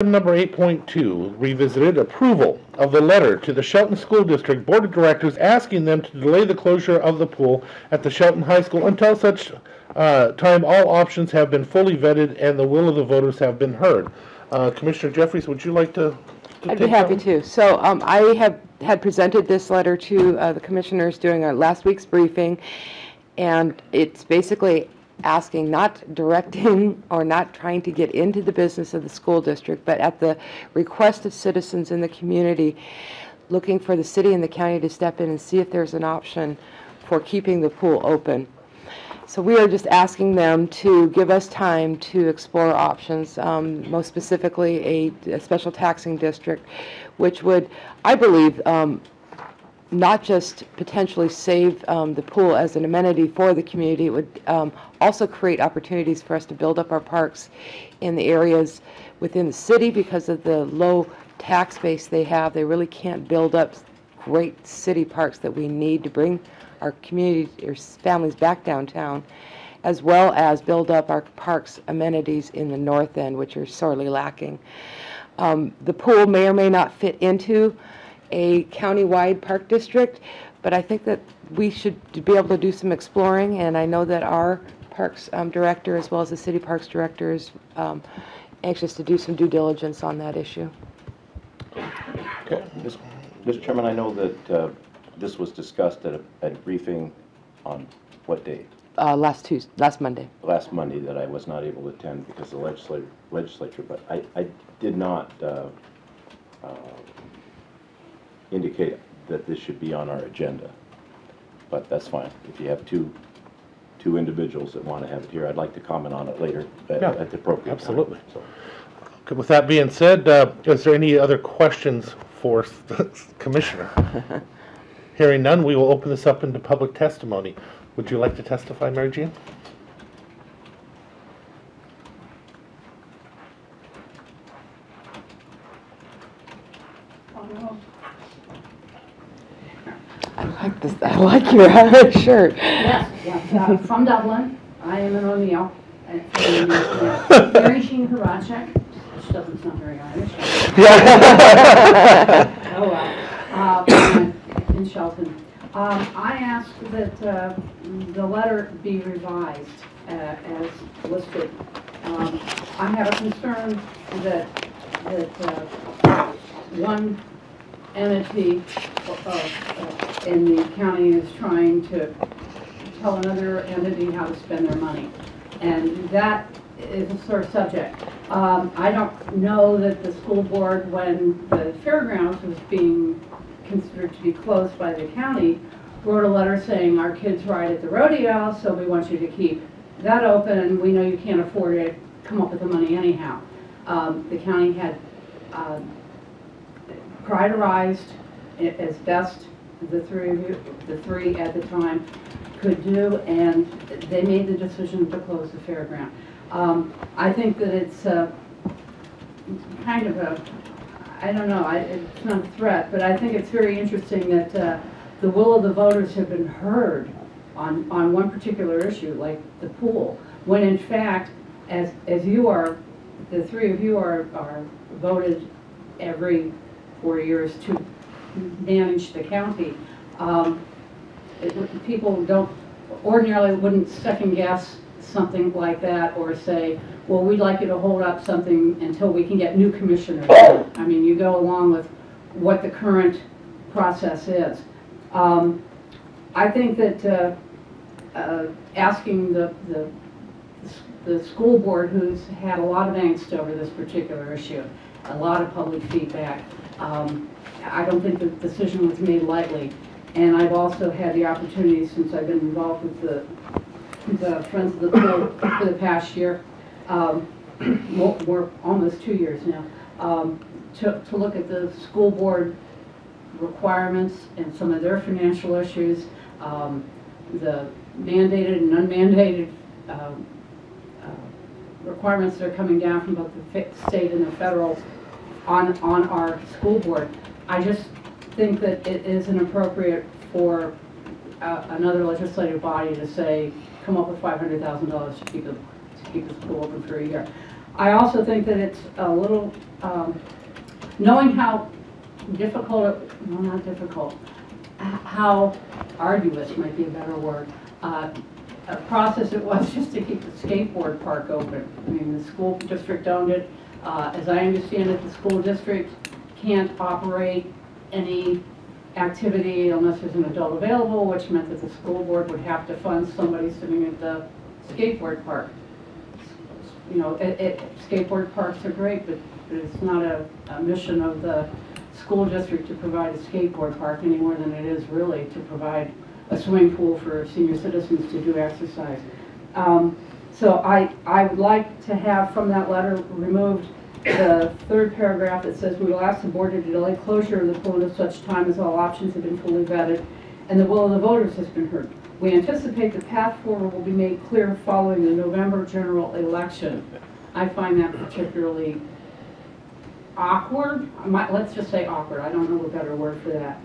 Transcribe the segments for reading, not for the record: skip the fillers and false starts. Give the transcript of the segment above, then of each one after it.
Item number 8.2, revisited approval of the letter to the Shelton School District Board of Directors asking them to delay the closure of the pool at the Shelton High School until such time all options have been fully vetted and the will of the voters have been heard. Commissioner Jeffries, would you like to I'd be happy to. So I had presented this letter to the commissioners during our last week's briefing, and it's basically asking, not directing or not trying to get into the business of the school district, but at the request of citizens in the community, looking for the city and the county to step in and see if there's an option for keeping the pool open. So we are just asking them to give us time to explore options, most specifically a special taxing district, which would, I believe, not just potentially save the pool as an amenity for the community, it would also create opportunities for us to build up our parks in the areas within the city because of the low tax base they have. They really can't build up great city parks that we need to bring our community or families back downtown, as well as build up our parks amenities in the north end, which are sorely lacking. The pool may or may not fit into a county-wide park district, but I think that we should be able to do some exploring, and I know that our parks director as well as the city parks director is anxious to do some due diligence on that issue. Okay. Mr. Chairman, I know that this was discussed at a briefing on what day? Last Monday. Last Monday, that I was not able to attend because of the legislature, but I did not indicate that this should be on our agenda, but that's fine. If you have two individuals that want to have it here, I'd like to comment on it later at the appropriate absolutely time. So. Okay, with that being said, is there any other questions for the Commissioner? Hearing none, we will open this up into public testimony. Would you like to testify, Mary Jean? I like your shirt. Yes, from Dublin. I am an O'Neill. Mary Jean Horacek, which doesn't sound very Irish. Oh well. In Shelton. I asked that the letter be revised as listed. I have a concern that one entity in the county is trying to tell another entity how to spend their money, and that is a sore subject. I don't know that the school board, when the fairgrounds was being considered to be closed by the county, wrote a letter saying our kids ride at the rodeo, so we want you to keep that open, and we know you can't afford it, come up with the money anyhow. The county had prioritized it as best the three at the time could do, and they made the decision to close the fairground. I think that it's kind of a, I don't know, it's not a threat, but I think it's very interesting that the will of the voters have been heard on one particular issue, like the pool, when in fact, as you are, the three of you are voted every 4 years to manage the county. People don't ordinarily wouldn't second guess something like that or say, well, we'd like you to hold up something until we can get new commissioners. I mean, you go along with what the current process is. I think that asking the school board, who's had a lot of angst over this particular issue, a lot of public feedback, I don't think the decision was made lightly. And I've also had the opportunity, since I've been involved with the Friends of the Pool for the past year, we're almost 2 years now, to look at the school board requirements and some of their financial issues, the mandated and unmandated requirements that are coming down from both the state and the federal on our school board. I just think that it is inappropriate for another legislative body to say, come up with $500,000 to keep the pool open for a year. I also think that it's a little, knowing how difficult, well, not difficult, how arduous might be a better word, a process it was just to keep the skateboard park open. I mean, the school district owned it. As I understand it, the school district can't operate any activity unless there's an adult available, which meant that the school board would have to fund somebody sitting at the skateboard park. You know, skateboard parks are great, but it's not a mission of the school district to provide a skateboard park any more than it is really to provide a swimming pool for senior citizens to do exercise. So I would like to have from that letter removed the third paragraph that says, we will ask the board to delay closure of the pool at such time as all options have been fully vetted and the will of the voters has been heard. We anticipate the path forward will be made clear following the November general election. I find that particularly awkward. Let's just say awkward. I don't know a better word for that.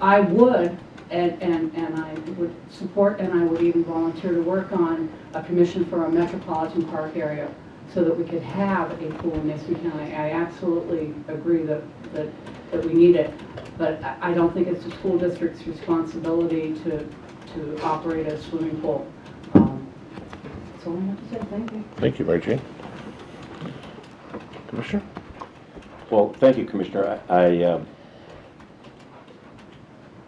I would, and I would support, and I would even volunteer to work on a commission for a metropolitan park area so that we could have a pool in Mason County. I absolutely agree that we need it, but I don't think it's the school district's responsibility to operate a swimming pool. That's all I have to say. Thank you. Thank you, Mary Jane. Commissioner? Well, thank you, Commissioner. I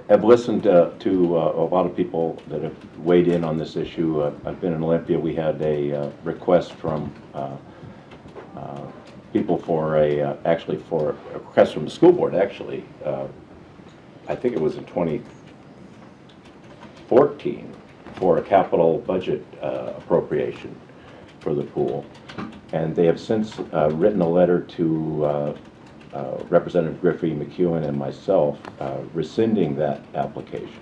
have listened to a lot of people that have weighed in on this issue. I've been in Olympia. We had a request from people for actually for a request from the school board, actually. I think it was in 2014 for a capital budget appropriation for the pool. And they have since written a letter to Representative Griffey McEwen and myself rescinding that application.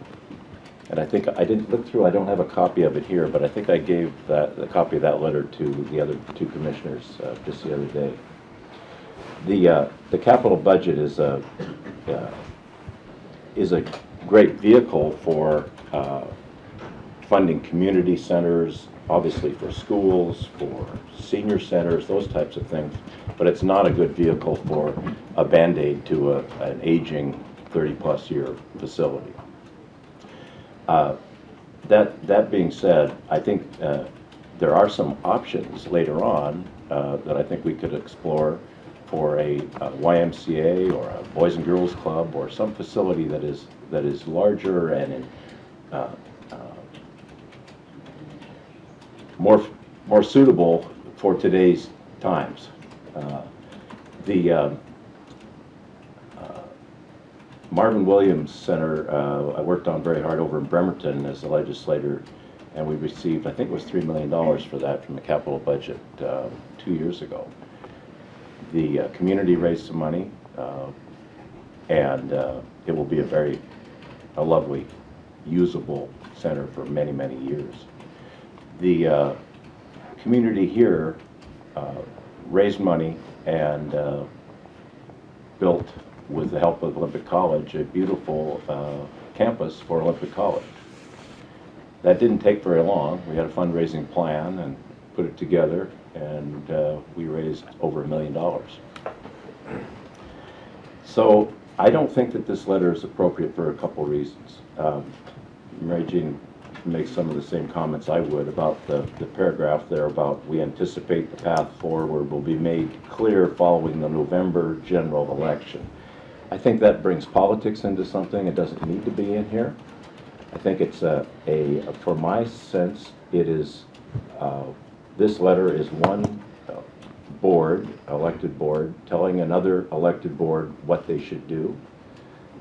And I think I didn't look through, I don't have a copy of it here, but I think I gave the copy of that letter to the other two commissioners just the other day. The capital budget is a great vehicle for funding community centers, obviously for schools, for senior centers, those types of things, but it's not a good vehicle for a Band-Aid to an aging 30-plus year facility. That being said, I think there are some options later on that I think we could explore for a YMCA or a Boys and Girls Club or some facility that is larger and more suitable for today's times. The Marvin Williams Center I worked on very hard over in Bremerton as a legislator, and we received, I think it was $3 million for that from the capital budget 2 years ago. The community raised some money, and it will be a lovely, usable center for many, many years. The community here raised money and built, with the help of Olympic College, a beautiful campus for Olympic College. That didn't take very long. We had a fundraising plan and put it together, and we raised over $1 million. So I don't think that this letter is appropriate for a couple reasons. Mary Jean makes some of the same comments I would about the paragraph there about we anticipate the path forward will be made clear following the November general election. I think that brings politics into something. It doesn't need to be in here. I think it's for my sense, it is, this letter is one board, elected board, telling another elected board what they should do.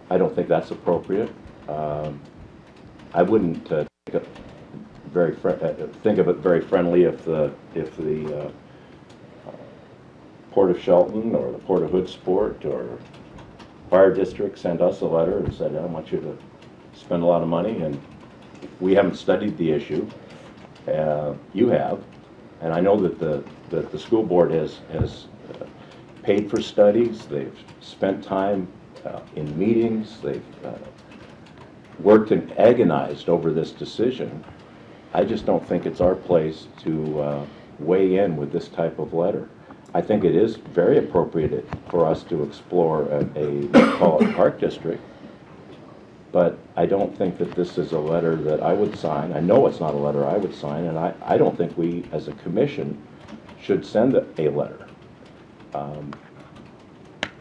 I don't think that's appropriate. I wouldn't think of it very friendly if the Port of Shelton or the Port of Hoodsport or Fire District sent us a letter and said, I want you to spend a lot of money, and we haven't studied the issue. You have, and I know that the school board has paid for studies. They've spent time in meetings. They've worked and agonized over this decision. I just don't think it's our place to weigh in with this type of letter. I think it is very appropriate for us to explore a call it park district, but I don't think that this is a letter that I would sign. I know it's not a letter I would sign, and I don't think we, as a commission, should send a letter.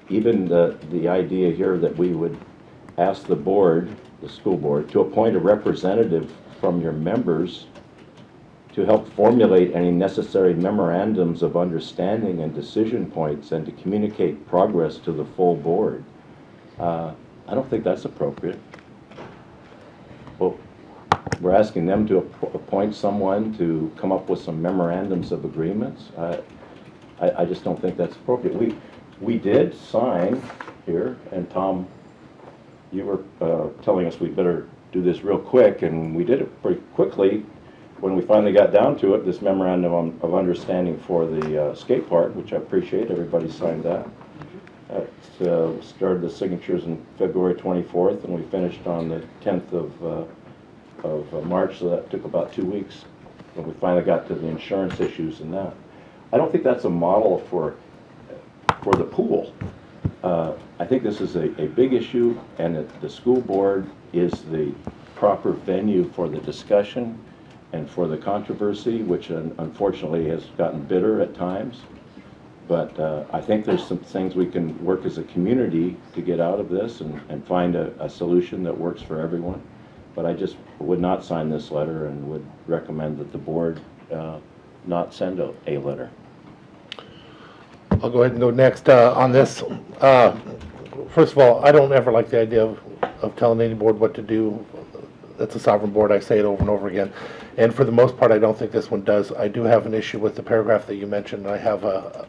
Even the idea here that we would ask the board, the school board, to appoint a representative from your members to help formulate any necessary memorandums of understanding and decision points and to communicate progress to the full board. I don't think that's appropriate. Well, we're asking them to appoint someone to come up with some memorandums of agreements. I just don't think that's appropriate. We did sign here, and Tom, you were telling us we better do this real quick, and we did it pretty quickly. When we finally got down to it, this memorandum of understanding for the skate park, which I appreciate, everybody signed that. Started the signatures on February 24th, and we finished on the 10th of March, so that took about 2 weeks when we finally got to the insurance issues and that. I don't think that's a model for the pool. I think this is a big issue, and the school board is the proper venue for the discussion and for the controversy, which unfortunately has gotten bitter at times. But I think there's some things we can work as a community to get out of this and find a solution that works for everyone. But I just would not sign this letter and would recommend that the board not send a letter. I'll go ahead and go next on this. First of all, I don't ever like the idea of telling any board what to do. That's a sovereign board. I say it over and over again. And for the most part, I don't think this one does. I do have an issue with the paragraph that you mentioned. I have a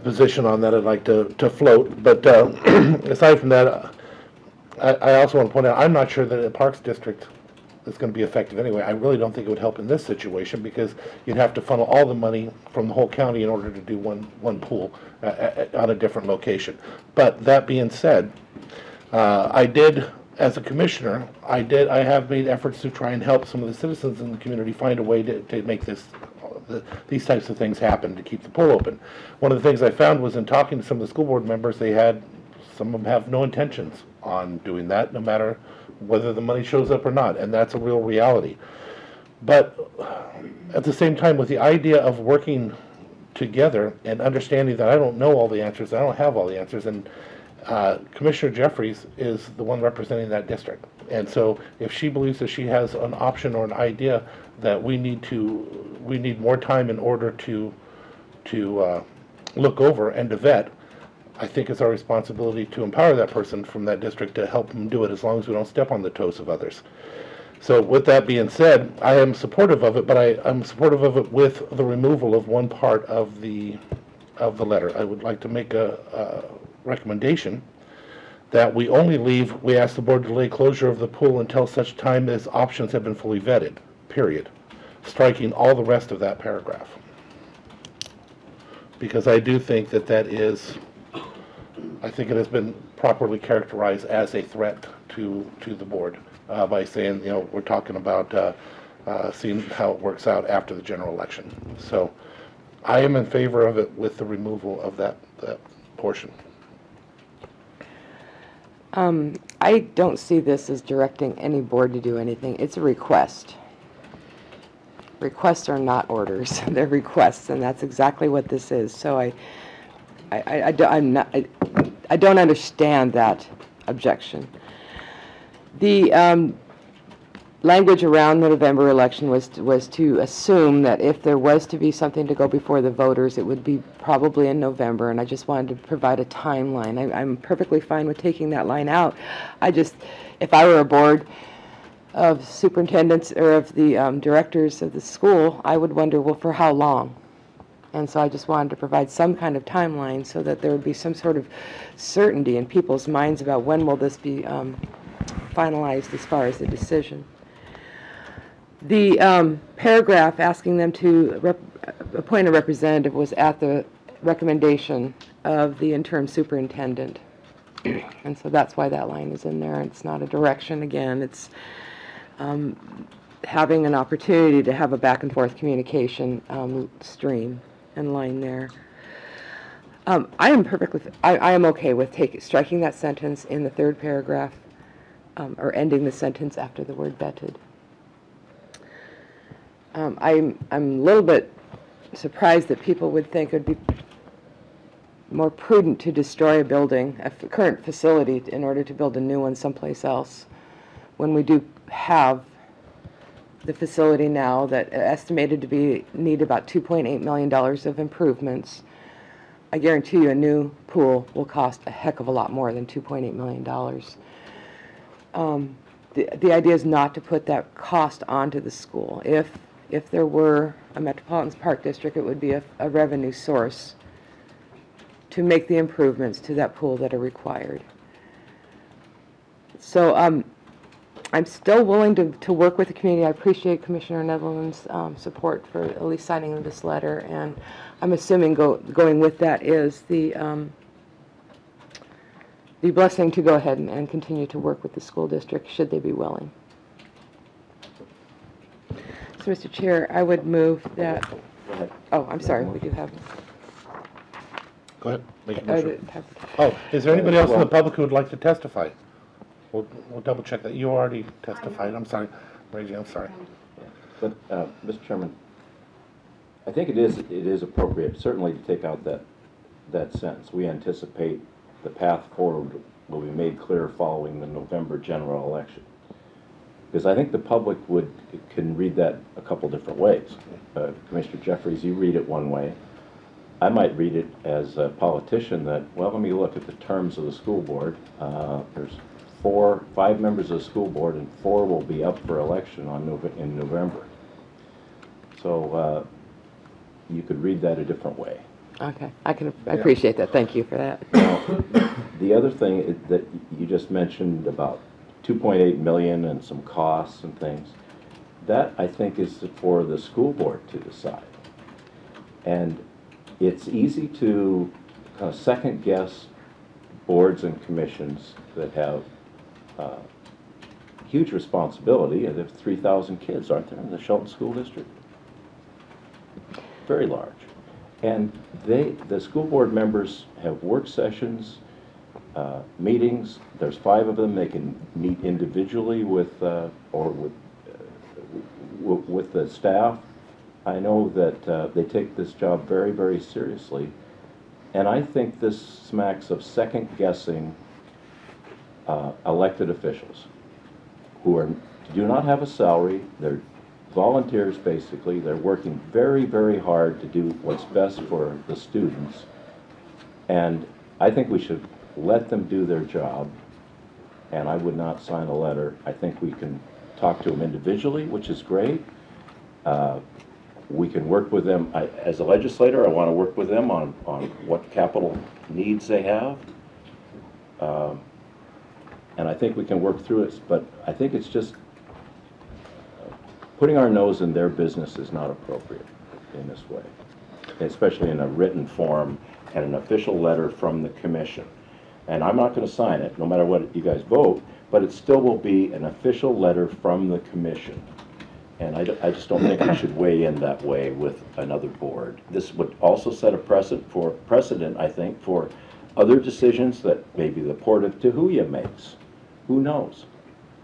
position on that I'd like to float. But aside from that, I also want to point out, I'm not sure that a Parks District is going to be effective anyway. I really don't think it would help in this situation because you'd have to funnel all the money from the whole county in order to do one pool on a different location. But that being said, I did, as a commissioner, I have made efforts to try and help some of the citizens in the community find a way to make these types of things happen, to keep the pool open. One of the things I found was in talking to some of the school board members, some of them have no intentions on doing that, no matter whether the money shows up or not, and that's a real reality. But at the same time, with the idea of working together and understanding that I don't know all the answers, I don't have all the answers, and Commissioner Jeffries is the one representing that district. And so if she believes that she has an option or an idea that we need more time in order to look over and to vet, I think it's our responsibility to empower that person from that district to help them do it, as long as we don't step on the toes of others. So with that being said, I am supportive of it, but I'm supportive of it with the removal of one part of the letter. I would like to make a recommendation that we ask the board to delay closure of the pool until such time as options have been fully vetted, period. Striking all the rest of that paragraph. Because I do think I think it has been properly characterized as a threat to the board by saying, we're talking about seeing how it works out after the general election. So I am in favor of it with the removal of that portion. I don't see this as directing any board to do anything. It's a request. Requests are not orders. They're requests, and that's exactly what this is. So I don't understand that objection. The language around the November election was to assume that if there was to be something to go before the voters, it would be probably in November, and I just wanted to provide a timeline. I'm perfectly fine with taking that line out. If I were a board of superintendents or of the directors of the school, I would wonder, well, for how long? And so I just wanted to provide some kind of timeline so that there would be some sort of certainty in people's minds about when will this be finalized as far as the decision. The paragraph asking them to appoint a representative was at the recommendation of the interim superintendent. And so that's why that line is in there. It's not a direction. Again, it's having an opportunity to have a back and forth communication stream and line there. I am okay with striking that sentence in the third paragraph, or ending the sentence after the word vetted. I'm a little bit surprised that people would think it would be more prudent to destroy a building, a current facility, in order to build a new one someplace else, when we do have the facility now that estimated to need about $2.8 million of improvements. I guarantee you a new pool will cost a heck of a lot more than $2.8 million. The idea is not to put that cost onto the school. If there were a Metropolitan Park District, it would be a revenue source to make the improvements to that pool that are required. So I'm still willing to work with the community. I appreciate Commissioner Netherland's support for at least signing this letter, and I'm assuming going with that is the blessing to go ahead and continue to work with the school district should they be willing. So, Mr. Chair, I would move that. Go ahead. Oh, I'm sorry, we do have. Go ahead, make a motion. Is there anybody else in the public who would like to testify? We'll double check that. You already testified. I'm sorry. Reggie, I'm sorry. But, Mr. Chairman, I think it is appropriate, certainly, to take out that sentence. We anticipate the path forward will be made clear following the November general election. Because I think the public can read that a couple different ways. Commissioner Jeffries, you read it one way. I might read it as a politician that, well, let me look at the terms of the school board. There's 5 members of the school board, and 4 will be up for election in November. So you could read that a different way. Okay, I appreciate that. Thank you for that. Now, the other thing that you just mentioned about 2.8 million and some costs and things, that I think is for the school board to decide. And it's easy to kind of second guess boards and commissions that have huge responsibility. There are 3,000 kids, aren't there, in the Shelton School District? Very large. And the school board members have work sessions, meetings. There's 5 of them. They can meet individually with the staff. I know that they take this job very, very seriously. And I think this smacks of second-guessing elected officials who do not have a salary. They're volunteers, basically. They're working very, very hard to do what's best for the students. And I think we should let them do their job. And I would not sign a letter. I think we can talk to them individually, which is great. We can work with them. As a legislator, I want to work with them on what capital needs they have. And I think we can work through it, but I think it's just putting our nose in their business is not appropriate in this way, especially in a written form and an official letter from the commission. And I'm not going to sign it, no matter what you guys vote, but it still will be an official letter from the commission. And I just don't think we should weigh in that way with another board. This would also set a precedent, I think, for other decisions that maybe the Port of Tahuya makes. Who knows?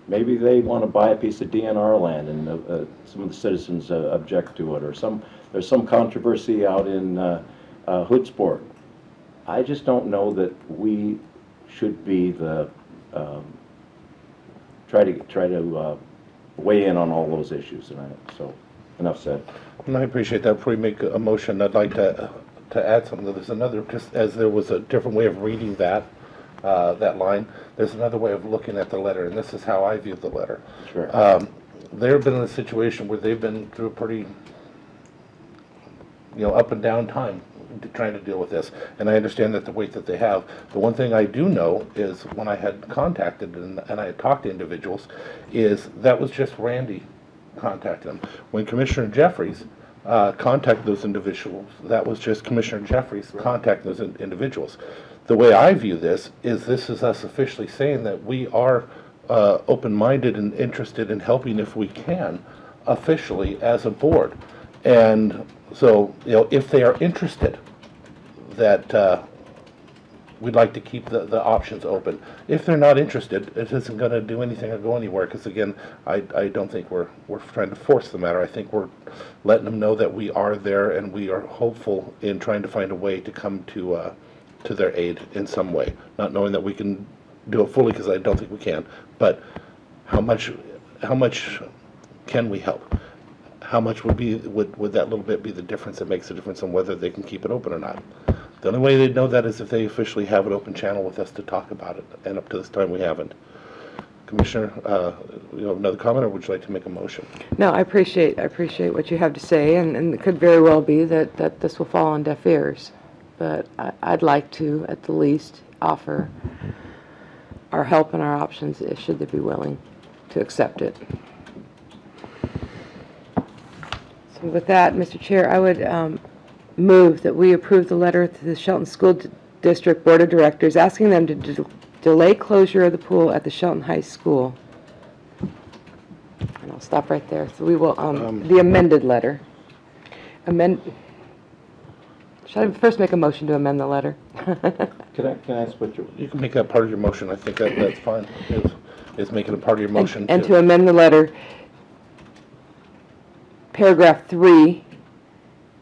Maybe they want to buy a piece of DNR land and some of the citizens object to it, or there's some controversy out in Hoodsport. I just don't know that we should be the try to weigh in on all those issues. And so enough said. And I appreciate that. Before we make a motion, I'd like to add something. There's another, just as there was a different way of reading that line, there's another way of looking at the letter, and this is how I view the letter. Sure. They've been in a situation where they've been through a pretty, up and down time trying to deal with this, and I understand that the weight that they have. The one thing I do know is when I had contacted and I had talked to individuals, is that was just Randy contacted them. When Commissioner Jeffries contacted those individuals, that was just Commissioner Jeffries contacting those individuals. The way I view this is us officially saying that we are open-minded and interested in helping if we can officially as a board. And so, if they are interested, that we'd like to keep the options open. If they're not interested, it isn't going to do anything or go anywhere, because again, I don't think we're trying to force the matter. I think we're letting them know that we are there, and we are hopeful in trying to find a way to come to their aid in some way. Not knowing that we can do it fully, because I don't think we can, but how much can we help? How much would that little bit be the difference that makes a difference on whether they can keep it open or not? The only way they'd know that is if they officially have an open channel with us to talk about it, and up to this time we haven't. Commissioner, you have another comment, or would you like to make a motion? No, I appreciate what you have to say, and it could very well be that this will fall on deaf ears. But I'd like to, at the least, offer our help and our options, should they be willing to accept it. So with that, Mr. Chair, I would move that we approve the letter to the Shelton School District Board of Directors asking them to delay closure of the pool at the Shelton High School. And I'll stop right there. So we will, the amended letter. Should I first make a motion to amend the letter? Can I ask what You can make that part of your motion. I think that's fine. Is making it part of your motion. And to amend the letter, paragraph 3,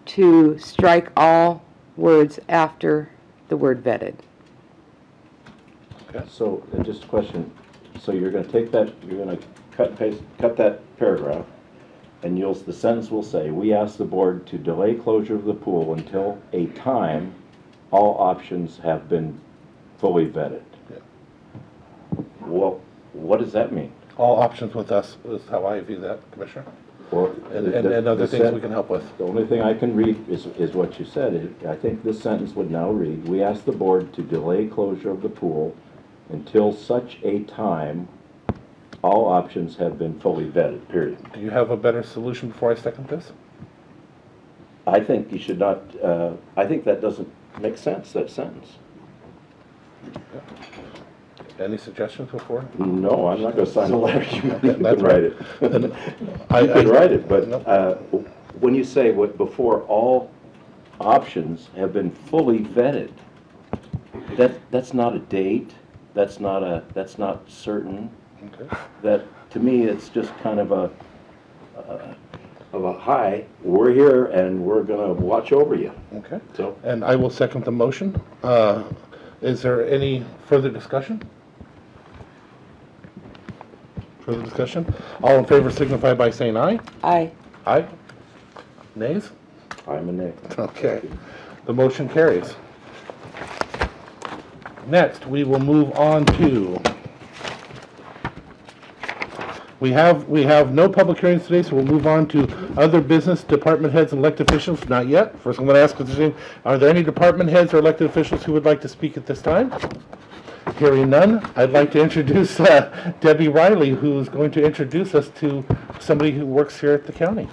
to strike all words after the word vetted. Okay. So, just a question, so you're gonna take that, you're gonna cut that paragraph, and the sentence will say, we ask the board to delay closure of the pool until a time all options have been fully vetted. Yeah. Well, what does that mean? All options with us is how I view that, Commissioner. Well, And other things we can help with. The only thing I can read is what you said. I think this sentence would now read, we ask the board to delay closure of the pool until such a time all options have been fully vetted, period. Do you have a better solution before I second this? I think you should not, I think that doesn't make sense, that sentence. Any suggestions before? No, I'm not gonna sign the letter. You can That's write it. I You can write it, but No. when you say before all options have been fully vetted, that's not a date, that's not certain. Okay. That, to me, it's just kind of a hi, we're here and we're gonna watch over you. Okay. So, And I will second the motion. Is there any further discussion? Further discussion? All in favor signify by saying aye. Aye. Aye. Nays? I'm a nay. Okay. The motion carries. Next, we will move on to, we have no public hearings today, so we'll move on to other business, department heads and elected officials. Not yet. First, I'm going to ask, are there any department heads or elected officials who would like to speak at this time? Hearing none, I'd like to introduce Debbie Riley, who's going to introduce us to somebody who works here at the county.